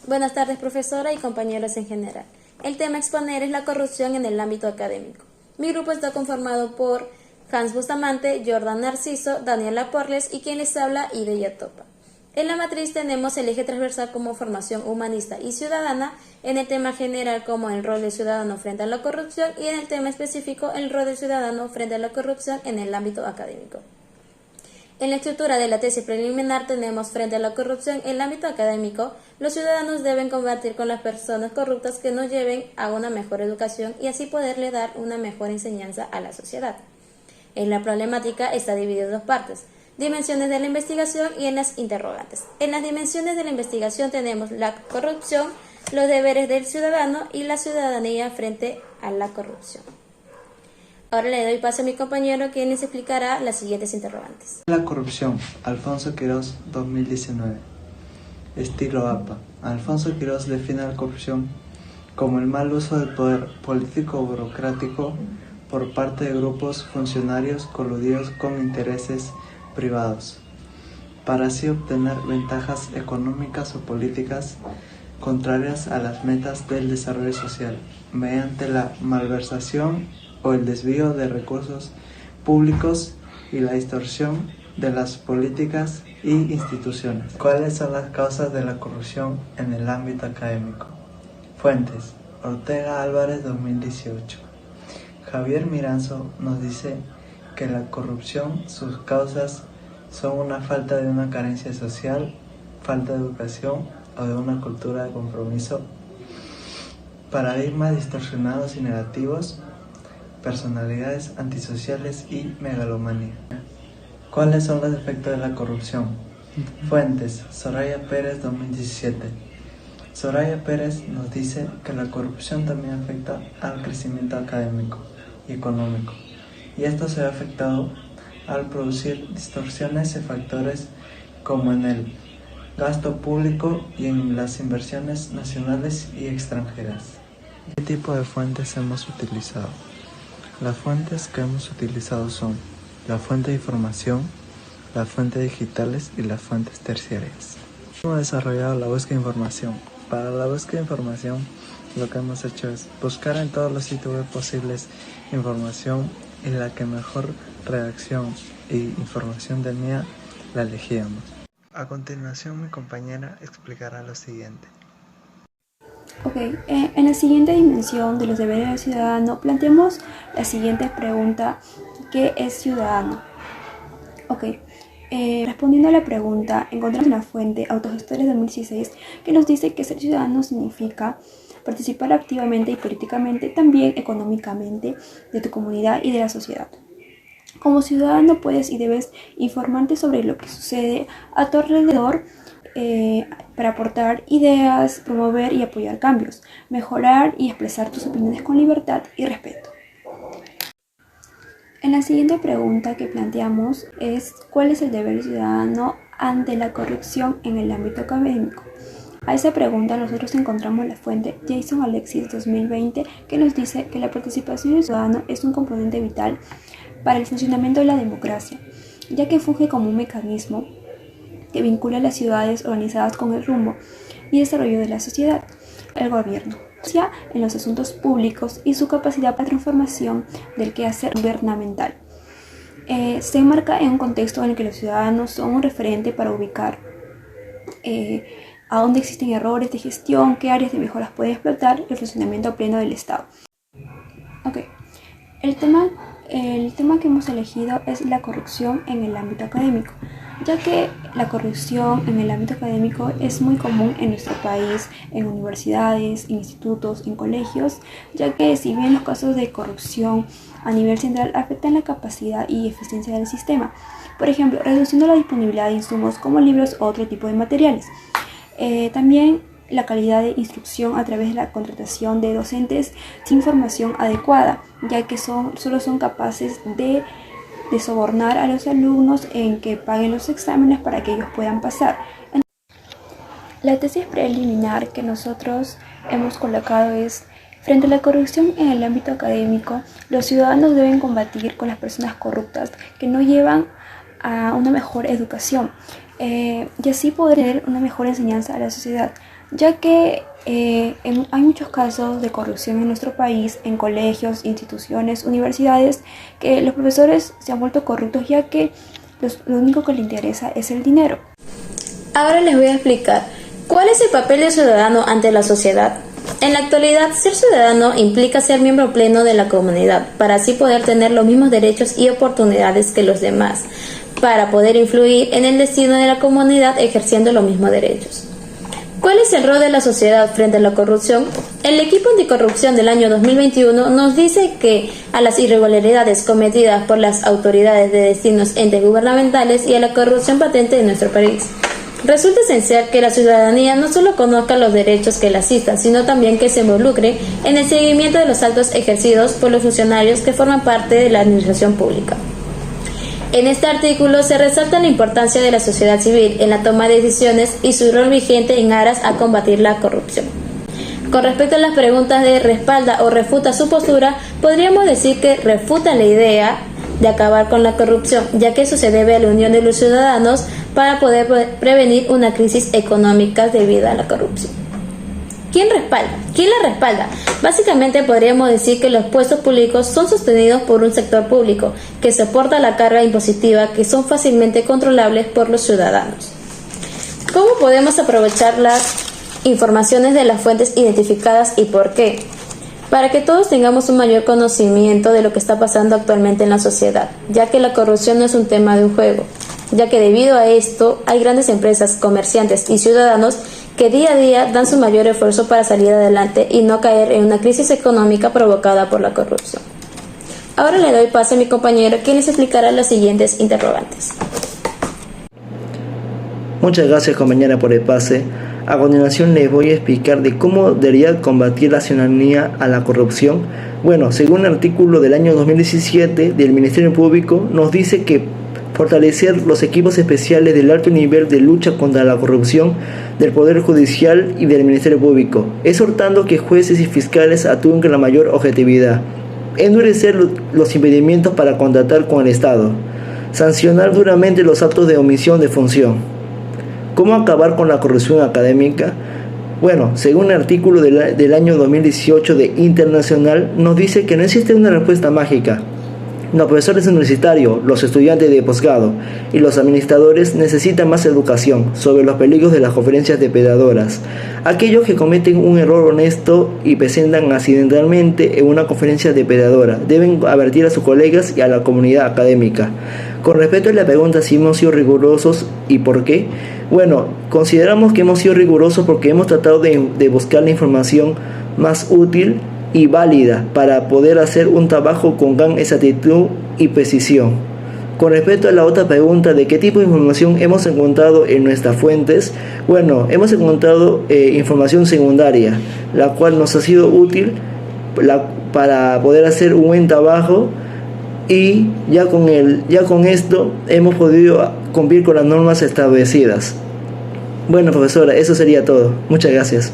Buenas tardes, profesora y compañeros en general. El tema a exponer es la corrupción en el ámbito académico. Mi grupo está conformado por Hans Bustamante, Jordan Narciso, Daniela Porles y quien les habla, Ideya Topa. En la matriz tenemos el eje transversal como formación humanista y ciudadana, en el tema general como el rol del ciudadano frente a la corrupción y en el tema específico el rol del ciudadano frente a la corrupción en el ámbito académico. En la estructura de la tesis preliminar tenemos frente a la corrupción en el ámbito académico, los ciudadanos deben combatir con las personas corruptas que nos lleven a una mejor educación y así poderle dar una mejor enseñanza a la sociedad. En la problemática está dividida en dos partes, dimensiones de la investigación y en las interrogantes. En las dimensiones de la investigación tenemos la corrupción, los deberes del ciudadano y la ciudadanía frente a la corrupción. Ahora le doy paso a mi compañero quien les explicará las siguientes interrogantes. La corrupción, Alfonso Quirós, 2019. Estilo APA. Alfonso Quirós define la corrupción como el mal uso del poder político o burocrático por parte de grupos funcionarios coludidos con intereses privados, para así obtener ventajas económicas o políticas contrarias a las metas del desarrollo social, mediante la malversación o el desvío de recursos públicos y la distorsión de las políticas y instituciones. ¿Cuáles son las causas de la corrupción en el ámbito académico? Fuentes: Ortega Álvarez, 2018. Javier Miranzo nos dice que la corrupción, sus causas son una falta de una carencia social, falta de educación o de una cultura de compromiso, paradigmas distorsionados y negativos, personalidades antisociales y megalomanía. ¿Cuáles son los efectos de la corrupción? Fuentes: Soraya Pérez, 2017. Soraya Pérez nos dice que la corrupción también afecta al crecimiento académico y económico, y esto se ve afectado al producir distorsiones de factores como en el gasto público y en las inversiones nacionales y extranjeras. ¿Qué tipo de fuentes hemos utilizado? Las fuentes que hemos utilizado son la fuente de información, las fuentes digitales y las fuentes terciarias. Hemos desarrollado la búsqueda de información. Para la búsqueda de información, lo que hemos hecho es buscar en todos los sitios web posibles información y la que mejor redacción y información tenía, la elegíamos. A continuación, mi compañera explicará lo siguiente. En la siguiente dimensión de los deberes del ciudadano planteamos la siguiente pregunta: ¿qué es ciudadano? Respondiendo a la pregunta, encontramos una fuente, Autogestores 2016, que nos dice que ser ciudadano significa participar activamente y políticamente, también económicamente, de tu comunidad y de la sociedad. Como ciudadano puedes y debes informarte sobre lo que sucede a tu alrededor, para aportar ideas, promover y apoyar cambios, mejorar y expresar tus opiniones con libertad y respeto. En la siguiente pregunta que planteamos es: ¿cuál es el deber ciudadano ante la corrupción en el ámbito académico? A esa pregunta nosotros encontramos la fuente Jason Alexis 2020, que nos dice que la participación del ciudadano es un componente vital para el funcionamiento de la democracia, ya que funge como un mecanismo que vincula a las ciudades organizadas con el rumbo y desarrollo de la sociedad, el gobierno, en los asuntos públicos y su capacidad para transformación del quehacer gubernamental. Se enmarca en un contexto en el que los ciudadanos son un referente para ubicar a dónde existen errores de gestión, qué áreas de mejoras puede explotar el funcionamiento pleno del Estado. El tema que hemos elegido es la corrupción en el ámbito académico, ya que la corrupción en el ámbito académico es muy común en nuestro país, en universidades, en institutos, en colegios, ya que si bien los casos de corrupción a nivel central afectan la capacidad y eficiencia del sistema, por ejemplo, reduciendo la disponibilidad de insumos como libros o otro tipo de materiales. También la calidad de instrucción a través de la contratación de docentes sin formación adecuada, ya que solo son capaces de sobornar a los alumnos en que paguen los exámenes para que ellos puedan pasar. La tesis preliminar que nosotros hemos colocado es: frente a la corrupción en el ámbito académico, los ciudadanos deben combatir con las personas corruptas que no llevan a una mejor educación y así poder tener una mejor enseñanza a la sociedad. ya que hay muchos casos de corrupción en nuestro país, en colegios, instituciones, universidades, que los profesores se han vuelto corruptos ya que lo único que les interesa es el dinero. Ahora les voy a explicar cuál es el papel del ciudadano ante la sociedad. En la actualidad, ser ciudadano implica ser miembro pleno de la comunidad, para así poder tener los mismos derechos y oportunidades que los demás, para poder influir en el destino de la comunidad ejerciendo los mismos derechos. ¿Cuál es el rol de la sociedad frente a la corrupción? El equipo anticorrupción del año 2021 nos dice que a las irregularidades cometidas por las autoridades de distintos entes gubernamentales y a la corrupción patente de nuestro país, resulta esencial que la ciudadanía no solo conozca los derechos que la asistan, sino también que se involucre en el seguimiento de los actos ejercidos por los funcionarios que forman parte de la administración pública. En este artículo se resalta la importancia de la sociedad civil en la toma de decisiones y su rol vigente en aras a combatir la corrupción. Con respecto a las preguntas de respalda o refuta su postura, podríamos decir que refuta la idea de acabar con la corrupción, ya que eso se debe a la unión de los ciudadanos para poder prevenir una crisis económica debido a la corrupción. ¿Quién respalda? ¿Quién la respalda? Básicamente podríamos decir que los puestos públicos son sostenidos por un sector público que soporta la carga impositiva que son fácilmente controlables por los ciudadanos. ¿Cómo podemos aprovechar las informaciones de las fuentes identificadas y por qué? Para que todos tengamos un mayor conocimiento de lo que está pasando actualmente en la sociedad, ya que la corrupción no es un tema de un juego, ya que debido a esto hay grandes empresas, comerciantes y ciudadanos que día a día dan su mayor esfuerzo para salir adelante y no caer en una crisis económica provocada por la corrupción. Ahora le doy paso a mi compañero, quien les explicará las siguientes interrogantes. Muchas gracias, compañera, por el pase. A continuación les voy a explicar de cómo debería combatir la ciudadanía a la corrupción. Bueno, según el artículo del año 2017 del Ministerio Público, nos dice que fortalecer los equipos especiales del alto nivel de lucha contra la corrupción del Poder Judicial y del Ministerio Público, exhortando que jueces y fiscales actúen con la mayor objetividad, endurecer los impedimentos para contratar con el Estado, sancionar duramente los actos de omisión de función. ¿Cómo acabar con la corrupción académica? Bueno, según el artículo del año 2018 de Internacional, nos dice que no existe una respuesta mágica. Los profesores universitarios, los estudiantes de posgrado y los administradores necesitan más educación sobre los peligros de las conferencias depredadoras. Aquellos que cometen un error honesto y presentan accidentalmente en una conferencia depredadora deben advertir a sus colegas y a la comunidad académica. Con respecto a la pregunta si hemos sido rigurosos y por qué, bueno, consideramos que hemos sido rigurosos porque hemos tratado de buscar la información más útil y válida para poder hacer un trabajo con gran exactitud y precisión. Con respecto a la otra pregunta de qué tipo de información hemos encontrado en nuestras fuentes, bueno, hemos encontrado información secundaria, la cual nos ha sido útil para poder hacer un buen trabajo, y ya con esto hemos podido cumplir con las normas establecidas. Bueno, profesora, eso sería todo. Muchas gracias.